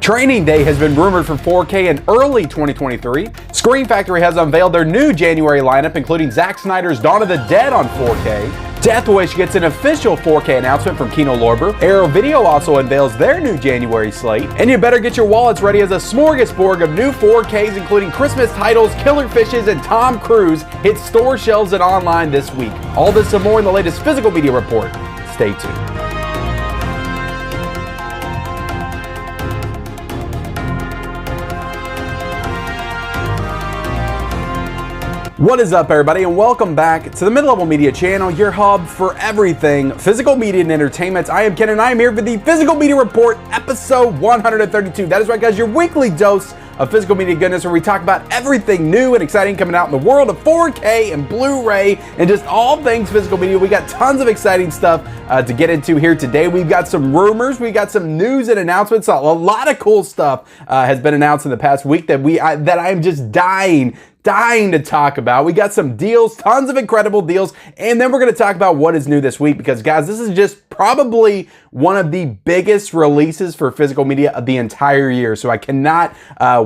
Training Day has been rumored for 4K in early 2023. Scream Factory has unveiled their new January lineup, including Zack Snyder's Dawn of the Dead on 4K. Death Wish gets an official 4K announcement from Kino Lorber. Arrow Video also unveils their new January slate. And you better get your wallets ready as a smorgasbord of new 4Ks, including Christmas titles, Killer Fishes, and Tom Cruise hit store shelves and online this week. All this and more in the latest physical media report. Stay tuned. What is up, everybody, and welcome back to the Mid-Level Media channel, your hub for everything physical media and entertainment. I am Ken, and I am here for the Physical Media Report, episode 132. That is right, guys, your weekly dose of physical media goodness, where we talk about everything new and exciting coming out in the world of 4K and Blu-ray and just all things physical media. We got tons of exciting stuff to get into here today. We've got some rumors, we got some news and announcements. A lot of cool stuff has been announced in the past week that I am just dying to talk about. We got some deals, tons of incredible deals, and then we're going to talk about what is new this week, because guys, this is just probably one of the biggest releases for physical media of the entire year, so I cannot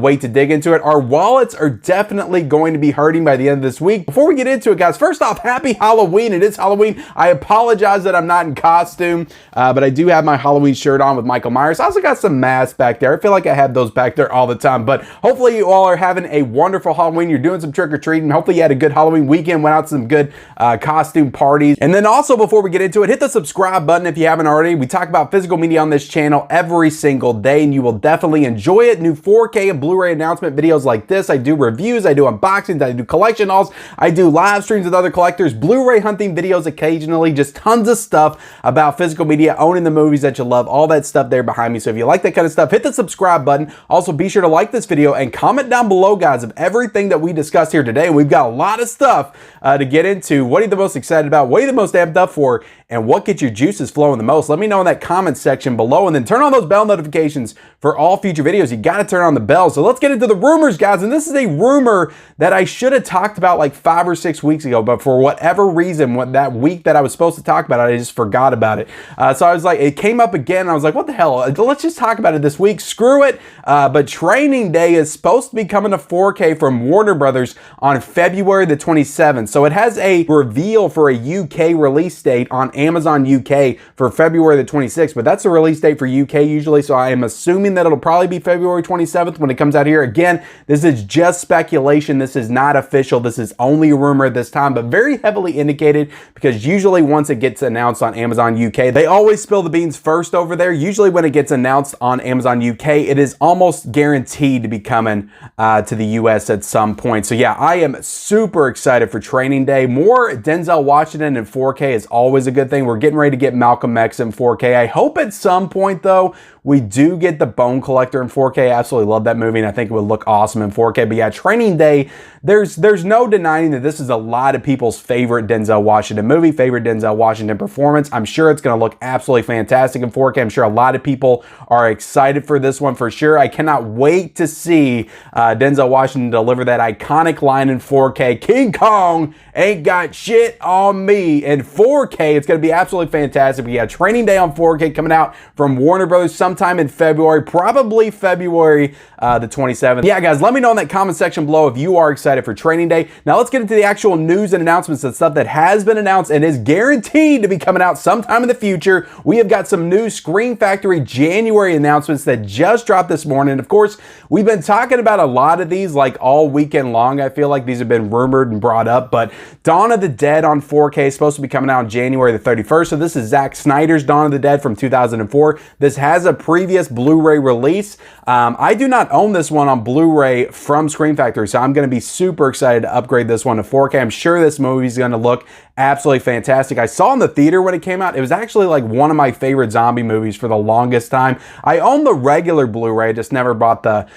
wait to dig into it. Our wallets are definitely going to be hurting by the end of this week. Before we get into it, guys, first off, happy Halloween. It is Halloween. I apologize that I'm not in costume, but I do have my Halloween shirt on with Michael Myers. I also got some masks back there. I feel like I have those back there all the time, but hopefully you all are having a wonderful Halloween. You're doing some trick-or-treating. Hopefully you had a good Halloween weekend, went out to some good costume parties. And then also, before we get into it, hit the subscribe button if you haven't already. We talk about physical media on this channel every single day, and you will definitely enjoy it. New 4K and Blu-ray announcement videos like this. I do reviews, I do unboxings, I do collection hauls, I do live streams with other collectors, Blu-ray hunting videos occasionally, just tons of stuff about physical media, owning the movies that you love, all that stuff there behind me. So if you like that kind of stuff, hit the subscribe button. Also, be sure to like this video and comment down below, guys, of everything that we discussed here today. We've got a lot of stuff to get into. What are you the most excited about? What are you the most amped up for? And what gets your juices flowing the most? Let me know in that comment section below, and then turn on those bell notifications for all future videos. You got to turn on the bell. So let's get into the rumors, guys. And this is a rumor that I should have talked about like 5 or 6 weeks ago, but for whatever reason, that week that I was supposed to talk about it, I just forgot about it. So I was like, it came up again, and I was like, what the hell? Let's just talk about it this week. Screw it. But Training Day is supposed to be coming to 4K from Warner Brothers on February the 27th. So it has a reveal for a UK release date on Amazon UK for February the 26th, but that's the release date for UK usually, so I am assuming that it'll probably be February 27th when it comes out here. Again, this is just speculation. This is not official. This is only a rumor at this time, but very heavily indicated, because usually once it gets announced on Amazon UK, they always spill the beans first over there. Usually when it gets announced on Amazon UK, it is almost guaranteed to be coming to the US at some point. So yeah, I am super excited for Training Day. More Denzel Washington in 4K is always a good thing. We're getting ready to get Malcolm X in 4K. I hope at some point, though, we do get The Bone Collector in 4K. I absolutely love that movie, and I think it would look awesome in 4K. But yeah, Training Day, there's no denying that this is a lot of people's favorite Denzel Washington movie, favorite Denzel Washington performance. I'm sure it's going to look absolutely fantastic in 4K. I'm sure a lot of people are excited for this one for sure. I cannot wait to see Denzel Washington deliver that iconic line in 4K. King Kong ain't got shit on me in 4K. It's going to be absolutely fantastic. But yeah, Training Day on 4K coming out from Warner Brothers sometime in February, probably February the 27th. Yeah, guys, let me know in that comment section below if you are excited for Training Day. Now let's get into the actual news and announcements and stuff that has been announced and is guaranteed to be coming out sometime in the future. We have got some new Scream Factory January announcements that just dropped this morning. Of course, we've been talking about a lot of these like all weekend long. I feel like these have been rumored and brought up, but Dawn of the Dead on 4K is supposed to be coming out on January the 31st. So this is Zack Snyder's Dawn of the Dead from 2004. This has a previous Blu-ray release. I do not own this one on Blu-ray from Scream Factory, so I'm going to be super excited to upgrade this one to 4K. I'm sure this movie is going to look absolutely fantastic. I saw in the theater when it came out. It was actually like one of my favorite zombie movies for the longest time. I own the regular Blu-ray, just never bought the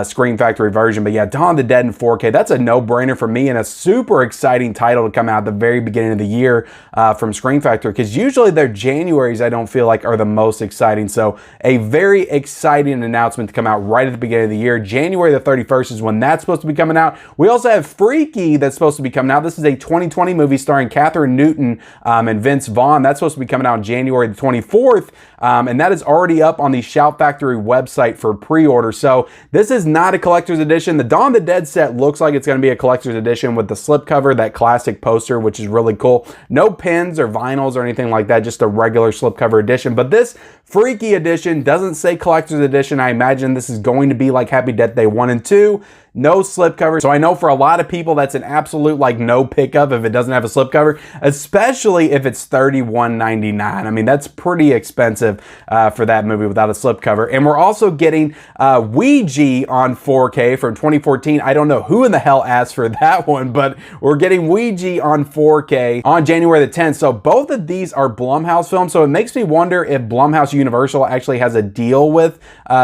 Scream Factory version. But yeah, Dawn of the Dead in 4K 4K. That's a no-brainer for me and a super exciting title to come out at the very beginning of the year from Screen Factory, because usually their Januaries I don't feel like are the most exciting. So a very exciting announcement to come out right at the beginning of the year. January the 31st is when that's supposed to be coming out. We also have Freaky that's supposed to be coming out. This is a 2020 movie starring Catherine Newton and Vince Vaughn. That's supposed to be coming out on January the 24th. And that is already up on the Shout Factory website for pre-order. So this is not a collector's edition. The Dawn of the Dead set looks like it's going to be a collector's edition with the slipcover, that classic poster, which is really cool. No pins or vinyls or anything like that, just a regular slipcover edition. But this Freaky edition doesn't say collector's edition. I imagine this is going to be like Happy Death Day 1 and 2. No slipcover. So I know for a lot of people that's an absolute like no pickup if it doesn't have a slipcover, especially if it's $31.99. I mean, that's pretty expensive for that movie without a slipcover. And we're also getting Ouija on 4K from 2014. I don't know who in the hell asked for that one, but we're getting Ouija on 4K on January the 10th. So both of these are Blumhouse films. So it makes me wonder if Blumhouse Universal actually has a deal with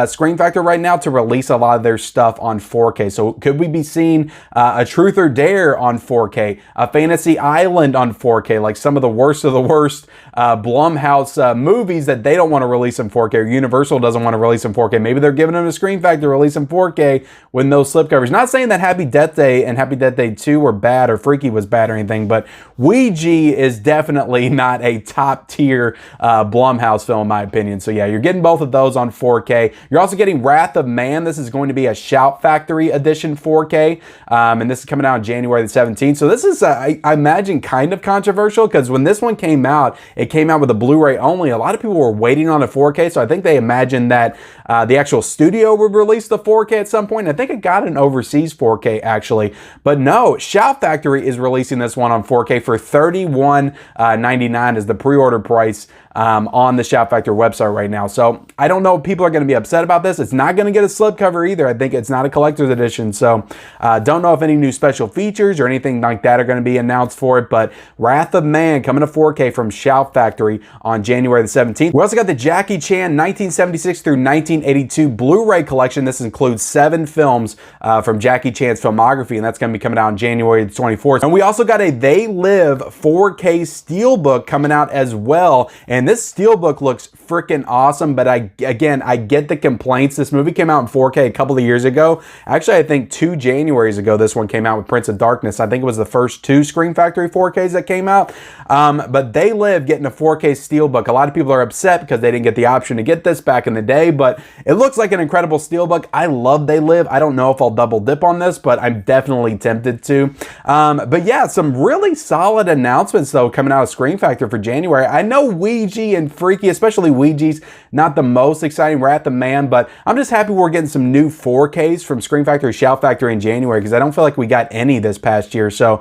Screen Factory right now to release a lot of their stuff on 4K. So could we be seeing a Truth or Dare on 4K, a Fantasy Island on 4K, like some of the worst Blumhouse movies that they don't want to release in 4K, or Universal doesn't want to release in 4K. Maybe they're giving them a Screen Factory to release in 4K with no slipcovers. Not saying that Happy Death Day and Happy Death Day 2 were bad or Freaky was bad or anything, but Ouija is definitely not a top tier Blumhouse film in my opinion. So yeah, you're getting both of those on 4K. You're also getting Wrath of Man. This is going to be a Shout Factory edition 4K, and this is coming out on January the 17th. So this is, I imagine, kind of controversial, because when this one came out, it came out with a Blu-ray only. A lot of people were waiting on a 4K, so I think they imagined that the actual studio would release the 4K at some point. I think it got an overseas 4K actually, but no, Shout Factory is releasing this one on 4K for $31.99 is the pre-order price on the Shout Factory website right now. So I don't know if people are going to be upset about this. It's not going to get a slipcover either. I think it's not a collector's edition. So don't know if any new special features or anything like that are going to be announced for it. But Wrath of Man coming to 4K from Shout Factory on January the 17th. We also got the Jackie Chan 1976 through 1982 Blu-ray collection. This includes 7 films from Jackie Chan's filmography, and that's going to be coming out on January the 24th. And we also got a They Live 4K Steelbook coming out as well. And this Steelbook looks freaking awesome, but I get the complaints. This movie came out in 4K a couple of years ago. Actually, I think 2 Januaries ago, this one came out with Prince of Darkness. I think it was the first 2 Screen Factory 4Ks that came out. But They Live getting a 4K Steelbook. A lot of people are upset because they didn't get the option to get this back in the day, but it looks like an incredible Steelbook. I love They Live. I don't know if I'll double dip on this, but I'm definitely tempted to. But yeah, some really solid announcements though coming out of Screen Factory for January. I know Ouija and Freaky, especially Ouija's not the most exciting, Wrath of Man, but I'm just happy we're getting some new 4Ks from Screen Factory, Shout Factory in January, because I don't feel like we got any this past year. So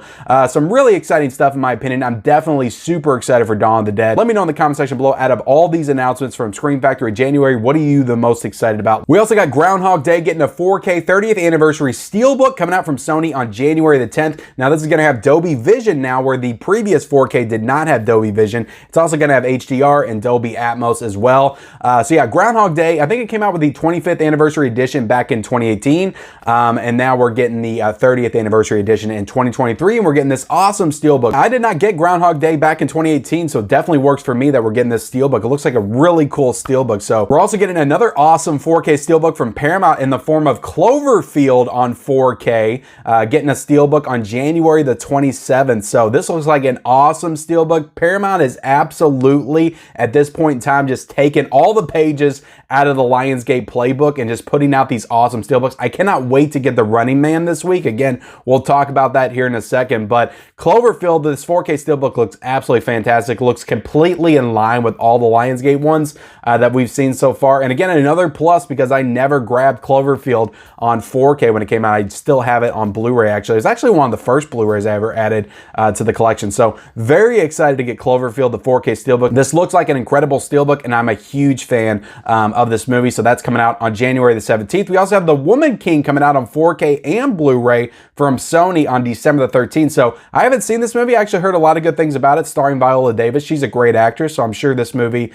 some really exciting stuff in my opinion. I'm definitely super excited for Dawn of the Dead. Let me know in the comment section below, out of all these announcements from Screen Factory in January, what are you the most excited about? We also got Groundhog Day getting a 4K 30th anniversary Steelbook coming out from Sony on January the 10th. Now this is going to have Dolby Vision now, where the previous 4K did not have Dolby Vision. It's also going to have HDR and Dolby Atmos as well. So yeah, Groundhog Day, I think it came out with the 25th anniversary edition back in 2018. And now we're getting the 30th anniversary edition in 2023, and we're getting this awesome Steelbook. I did not get Groundhog Day back in 2018, so it definitely works for me that we're getting this Steelbook. It looks like a really cool Steelbook. So we're also getting another awesome 4K Steelbook from Paramount in the form of Cloverfield on 4K, getting a Steelbook on January the 27th. So this looks like an awesome Steelbook. Paramount is absolutely, at this point in time, just taking all the pages out of the Lionsgate playbook and just putting out these awesome Steelbooks. I cannot wait to get The Running Man this week. Again, we'll talk about that here in a second, but Cloverfield, this 4K Steelbook looks absolutely fantastic. Looks completely in line with all the Lionsgate ones that we've seen so far. And again, another plus, because I never grabbed Cloverfield on 4K when it came out. I still have it on Blu-ray actually. It's actually one of the first Blu-rays I ever added to the collection. So very excited to get Cloverfield, the 4K Steelbook. This looks like an incredible Steelbook, and I'm a huge fan of this movie. So that's coming out on January the 17th. We also have The Woman King coming out out on 4K and Blu-ray from Sony on December the 13th. So I haven't seen this movie. I actually heard a lot of good things about it, starring Viola Davis. She's a great actress, so I'm sure this movie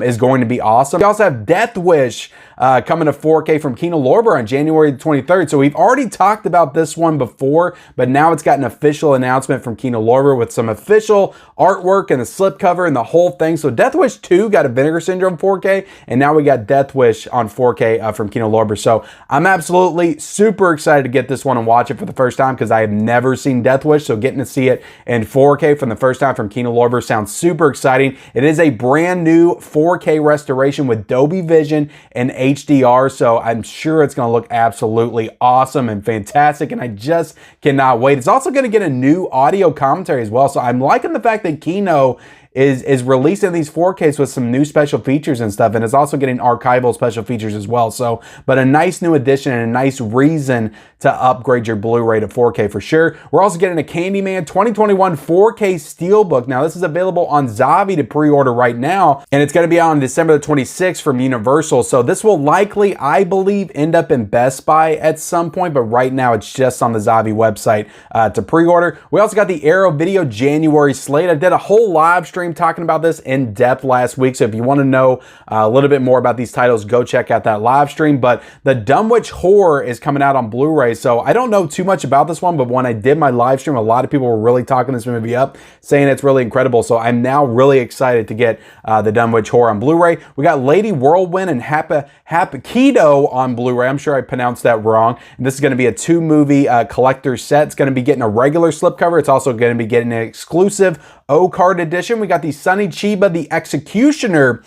is going to be awesome. We also have Death Wish coming to 4K from Kino Lorber on January the 23rd. So we've already talked about this one before, but now it's got an official announcement from Kino Lorber with some official artwork and the slipcover and the whole thing. So Death Wish 2 got a Vinegar Syndrome 4K, and now we got Death Wish on 4K from Kino Lorber. So I'm absolutely super excited to get this one and watch it for the first time because I have never seen Death Wish. So getting to see it in 4K for the first time from Kino Lorber sounds super exciting. It is a brand new 4K restoration with Dolby Vision and HDR, so I'm sure it's going to look absolutely awesome and fantastic, and I just cannot wait. It's also going to get a new audio commentary as well, so I'm liking the fact that Kino is releasing these 4Ks with some new special features and stuff, and it's also getting archival special features as well. So, but a nice new addition and a nice reason to upgrade your Blu-ray to 4K for sure. We're also getting a Candyman 2021 4K Steelbook. Now, this is available on Zavi to pre-order right now, and it's going to be out on December the 26th from Universal. So this will likely, I believe, end up in Best Buy at some point, but right now it's just on the Zavi website to pre-order. We also got the Arrow Video January slate. I did a whole live stream talking about this in depth last week, so if you want to know a little bit more about these titles, go check out that live stream. But the Dunwich Horror is coming out on Blu-ray, so I don't know too much about this one, but when I did my live stream, a lot of people were really talking this movie up, saying it's really incredible, so I'm now really excited to get the Dunwich Horror on Blu-ray. We got Lady Whirlwind and Hapkido on Blu-ray. I'm sure I pronounced that wrong. And this is going to be a 2-movie collector set. It's going to be getting a regular slipcover. It's also going to be getting an exclusive O-Card edition. We got the Sonny Chiba, The Executioner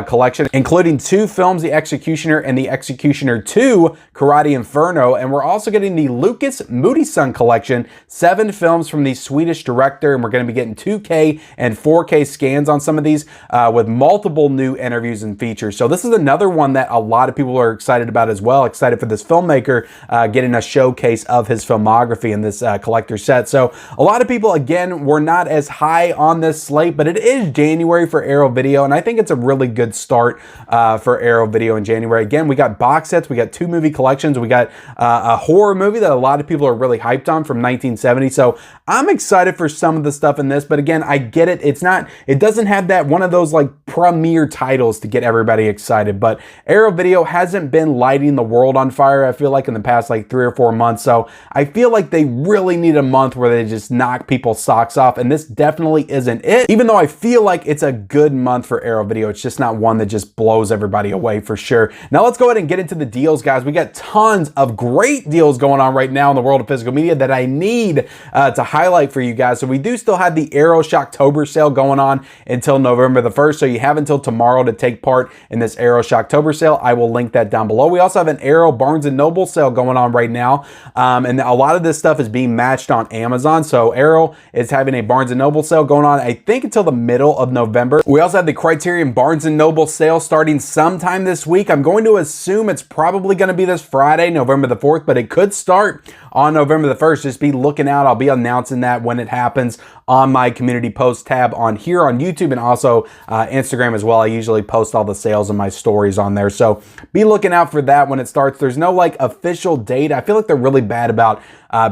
collection, including 2 films, The Executioner and The Executioner 2, Karate Inferno. And we're also getting the Lucas Moodysson collection, 7 films from the Swedish director. And we're going to be getting 2K and 4K scans on some of these with multiple new interviews and features. So this is another one that a lot of people are excited about as well. Excited for this filmmaker getting a showcase of his filmography in this collector set. So a lot of people, again, were not as high on this slate, but it is January for Arrow Video, and I think it's a really good start for Arrow Video in January. Again, we got box sets, we got 2 movie collections, we got a horror movie that a lot of people are really hyped on from 1970. So I'm excited for some of the stuff in this, but again, I get it. It doesn't have that one of those like premier titles to get everybody excited, but Arrow Video hasn't been lighting the world on fire, I feel like, in the past like 3 or 4 months. So I feel like they really need a month where they just knock people's socks off, and this definitely isn't it. Even though I feel like it's a good month for Arrow Video, it's just not one that just blows everybody away for sure. Now let's go ahead and get into the deals, guys. We got tons of great deals going on right now in the world of physical media that I need to highlight for you guys. So we do still have the Arrow Shocktober sale going on until November the 1st. So you have until tomorrow to take part in this Arrow Shocktober sale. I will link that down below. We also have an Arrow Barnes & Noble sale going on right now. And a lot of this stuff is being matched on Amazon. So Arrow is having a Barnes & Noble sale going on, I think, until the middle of November. We also have the Criterion Barnes & Noble sale starting sometime this week. I'm going to assume it's probably going to be this Friday, November the 4th, but it could start on November the 1st. Just be looking out. I'll be announcing that when it happens on my community post tab on here on YouTube and also Instagram as well. I usually post all the sales and my stories on there. So be looking out for that when it starts. There's no like official date. I feel like they're really bad about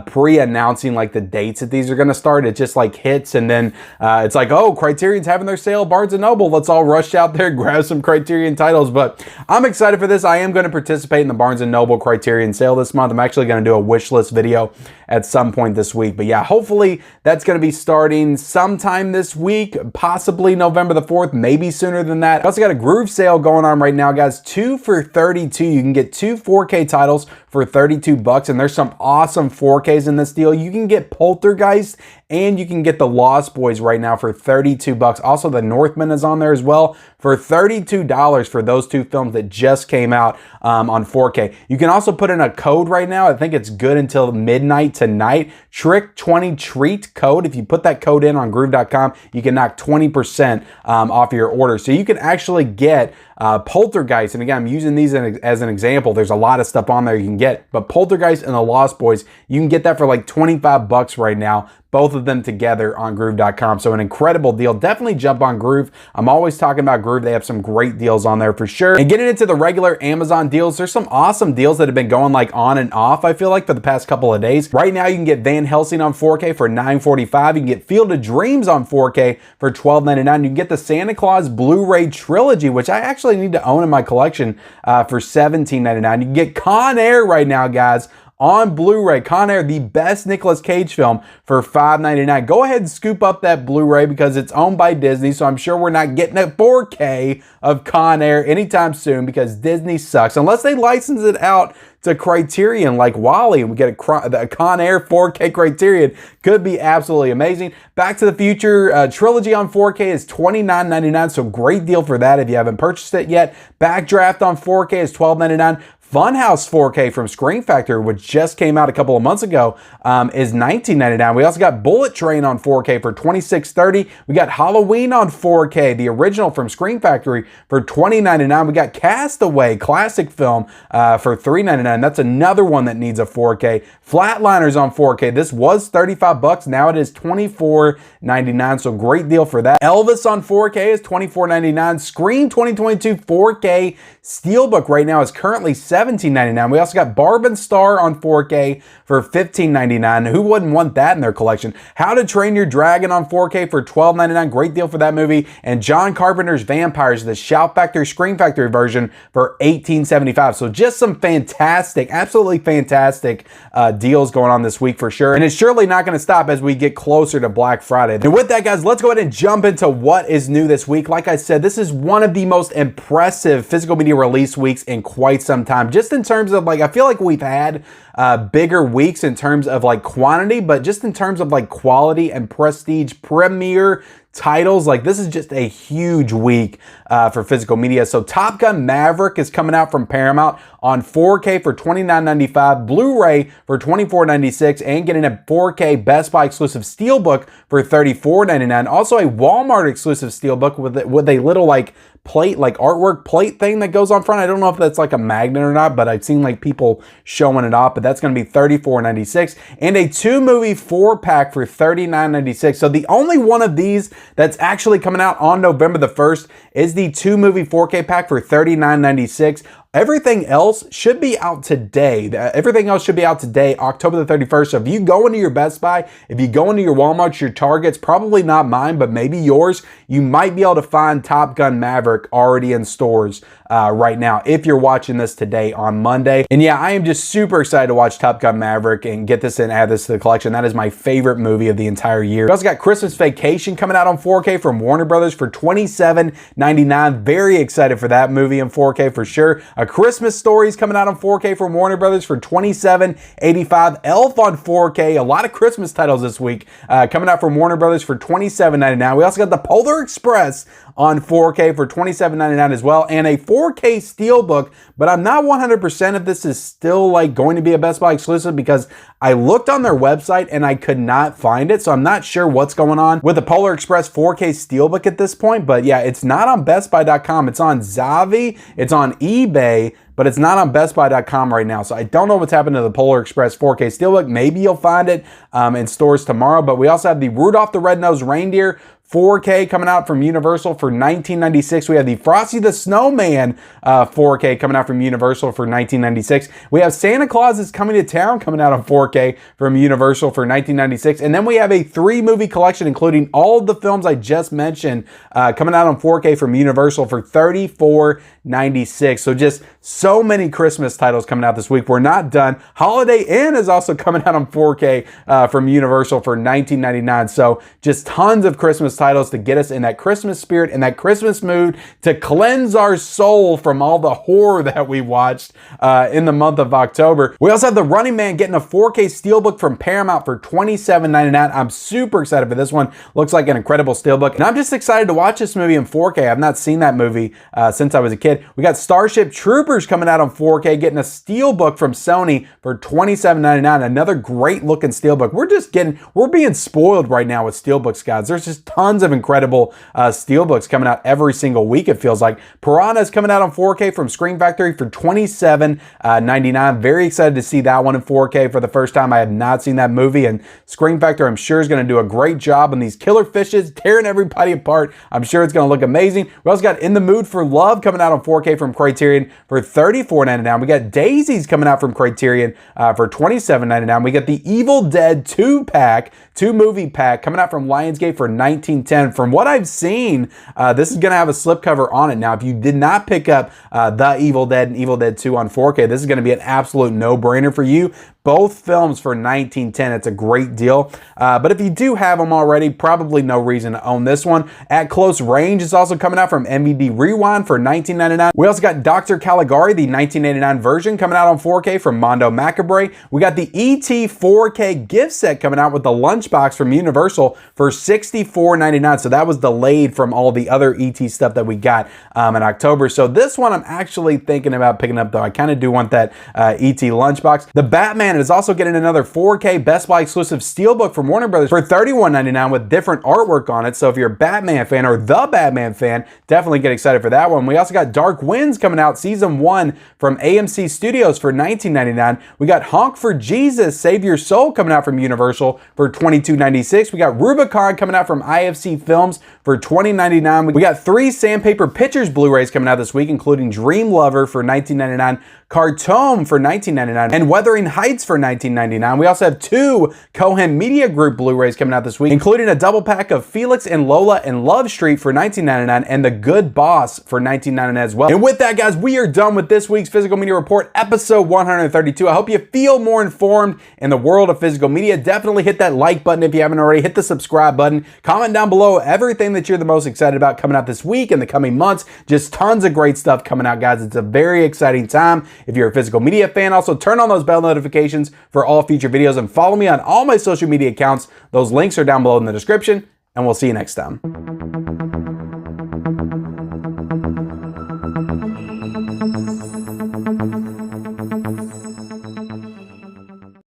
pre-announcing like the dates that these are going to start. It just like hits and then it's like, oh, Criterion's having their sale, Barnes & Noble. Let's all rush out there and grab some Criterion titles. But I'm excited for this. I am going to participate in the Barnes & Noble Criterion sale this month. I'm actually going to do a wish list video at some point this week. But yeah, hopefully that's going to be starting sometime this week, possibly November the 4th, maybe sooner than that. I also got a Groove sale going on right now, guys. 2 for $32. You can get 2 4K titles for $32, and there's some awesome 4Ks in this deal. You can get Poltergeist and you can get The Lost Boys right now for $32. Also, The Northman is on there as well for $32 for those 2 films that just came out on 4K. You can also put in a code right now. I think it's good until midnight tonight. Trick20Treat code. If you put that code in on groove.com, you can knock 20% off your order. So you can actually get Poltergeist, and again, I'm using these as an example. There's a lot of stuff on there you can get, but Poltergeist and The Lost Boys, you can get that for like $25 right now. both of them together on groove.com. So an incredible deal. Definitely jump on Groove. I'm always talking about Groove. They have some great deals on there for sure. And getting into the regular Amazon deals, there's some awesome deals that have been going like on and off, I feel like, for the past couple of days. Right now, you can get Van Helsing on 4K for $9.45. You can get Field of Dreams on 4K for $12.99. You can get the Santa Claus Blu-ray trilogy, which I actually need to own in my collection, for $17.99. You can get Con Air right now, guys, on Blu-ray. Con Air, the best Nicolas Cage film, for $5.99. Go ahead and scoop up that Blu-ray because it's owned by Disney, so I'm sure we're not getting a 4K of Con Air anytime soon because Disney sucks. Unless they license it out to Criterion like Wally and we get a Con Air 4K Criterion, could be absolutely amazing. Back to the Future trilogy on 4K is $29.99, so great deal for that if you haven't purchased it yet. Backdraft on 4K is $12.99. Funhouse 4K from Screen Factory, which just came out a couple of months ago, is $19.99. We also got Bullet Train on 4K for $26.30. We got Halloween on 4K, the original from Screen Factory, for $20.99. We got Castaway, classic film, for $3.99. That's another one that needs a 4K. Flatliners on 4K. This was $35. Now it is $24.99. So great deal for that. Elvis on 4K is $24.99. Scream 2022 4K Steelbook right now is currently $17.99. We also got Barb and Star on 4K for $15.99. Who wouldn't want that in their collection? How to Train Your Dragon on 4K for $12.99. Great deal for that movie. And John Carpenter's Vampires, the Shout Factory Screen Factory version, for $18.75. So just some fantastic, absolutely fantastic deals going on this week for sure. And it's surely not going to stop as we get closer to Black Friday. And with that, guys, let's go ahead and jump into what is new this week. Like I said, this is one of the most impressive physical media release weeks in quite some time. Just in terms of like, I feel like we've had bigger weeks in terms of like quantity, but just in terms of like quality and prestige premiere titles, like this is just a huge week for physical media. So Top Gun Maverick is coming out from Paramount on 4K for $29.95, Blu-ray for $24.96, and getting a 4K Best Buy exclusive Steelbook for $34.99. Also a Walmart exclusive Steelbook with a little like plate, like artwork plate thing that goes on front. I don't know if that's like a magnet or not, but I've seen like people showing it off, but that's going to be $34.96. And a 2-movie 4-pack for $39.96. So the only one of these that's actually coming out on November the 1st is the 2-movie 4K pack for $39.96. Everything else should be out today. Everything else should be out today, October the 31st. So if you go into your Best Buy, if you go into your Walmart, your Targets, probably not mine, but maybe yours, you might be able to find Top Gun Maverick already in stores right now if you're watching this today on Monday. And yeah, I am just super excited to watch Top Gun Maverick and get this and add this to the collection. That is my favorite movie of the entire year. We also got Christmas Vacation coming out on 4K from Warner Brothers for $27.99. Very excited for that movie in 4K for sure. A Christmas Story is coming out on 4K from Warner Brothers for $27.85. Elf on 4K. A lot of Christmas titles this week coming out from Warner Brothers for $27.99. We also got The Polar Express on 4K for $27.99 as well, and a 4K Steelbook, but I'm not 100% if this is still like going to be a Best Buy exclusive because I looked on their website and I could not find it, so I'm not sure what's going on with the Polar Express 4K Steelbook at this point, but yeah, it's not on BestBuy.com. It's on Zavi, it's on eBay, but it's not on BestBuy.com right now. So I don't know what's happened to the Polar Express 4K Steelbook. Maybe you'll find it in stores tomorrow, but we also have the Rudolph the Red-Nosed Reindeer 4K coming out from Universal for $19.96. We have the Frosty the Snowman 4K coming out from Universal for $19.96. We have Santa Claus is Coming to Town coming out on 4K from Universal for $19.96. And then we have a 3-movie collection including all of the films I just mentioned coming out on 4K from Universal for $34.96. So just so many Christmas titles coming out this week. We're not done. Holiday Inn is also coming out on 4K from Universal for $19.99. So just tons of Christmas titles to get us in that Christmas spirit and that Christmas mood, to cleanse our soul from all the horror that we watched in the month of October. We also have The Running Man getting a 4K Steelbook from Paramount for $27.99. I'm super excited for this one. Looks like an incredible Steelbook. And I'm just excited to watch this movie in 4K. I've not seen that movie since I was a kid. We got Starship Troopers coming out on 4K, getting a Steelbook from Sony for $27.99. Another great looking Steelbook. We're being spoiled right now with Steelbooks, guys. There's just tons tons of incredible steelbooks coming out every single week, it feels like. Piranha is coming out on 4K from Screen Factory for $27.99. Very excited to see that one in 4K for the first time. I have not seen that movie, and Screen Factory, I'm sure, is going to do a great job on these killer fishes, tearing everybody apart. I'm sure it's going to look amazing. We also got In the Mood for Love coming out on 4K from Criterion for $34.99. We got Daisies coming out from Criterion for $27.99. We got the Evil Dead 2-pack, 2-movie pack coming out from Lionsgate for $19.10. From what I've seen, this is going to have a slipcover on it. Now, if you did not pick up The Evil Dead and Evil Dead 2 on 4K, this is going to be an absolute no-brainer for you. Both films for $19.10. It's a great deal. But if you do have them already, probably no reason to own this one. At Close Range is also coming out from MVD Rewind for $19.99. We also got Dr. Caligari, the 1989 version, coming out on 4K from Mondo Macabre. We got the ET 4K gift set coming out with the lunchbox from Universal for $64.99. So that was delayed from all the other ET stuff that we got in October. So this one I'm actually thinking about picking up, though. I kind of do want that ET lunchbox. The Batman is also getting another 4K Best Buy exclusive steelbook from Warner Brothers for $31.99 with different artwork on it. So if you're a Batman fan or the Batman fan, definitely get excited for that one. We also got Dark Winds coming out season 1 from AMC Studios for $19.99. We got Honk for Jesus, Save Your Soul coming out from Universal for $22.96. We got Rubicon coming out from IFC Films for $20.99. We got 3 Sandpaper Pictures Blu-rays coming out this week, including Dream Lover for $19.99, Cartome for $19.99, and Wuthering Heights for $19.99. We also have 2 Cohen Media Group Blu-rays coming out this week, including a double pack of Felix and Lola and Love Street for $19.99 and The Good Boss for $19.99 as well. And with that, guys, we are done with this week's Physical Media Report, episode 132. I hope you feel more informed in the world of physical media. Definitely hit that like button if you haven't already. Hit the subscribe button. Comment down below everything that you're the most excited about coming out this week and the coming months. Just tons of great stuff coming out, guys. It's a very exciting time if you're a physical media fan. Also, turn on those bell notifications for all future videos and follow me on all my social media accounts. Those links are down below in the description, and we'll see you next time.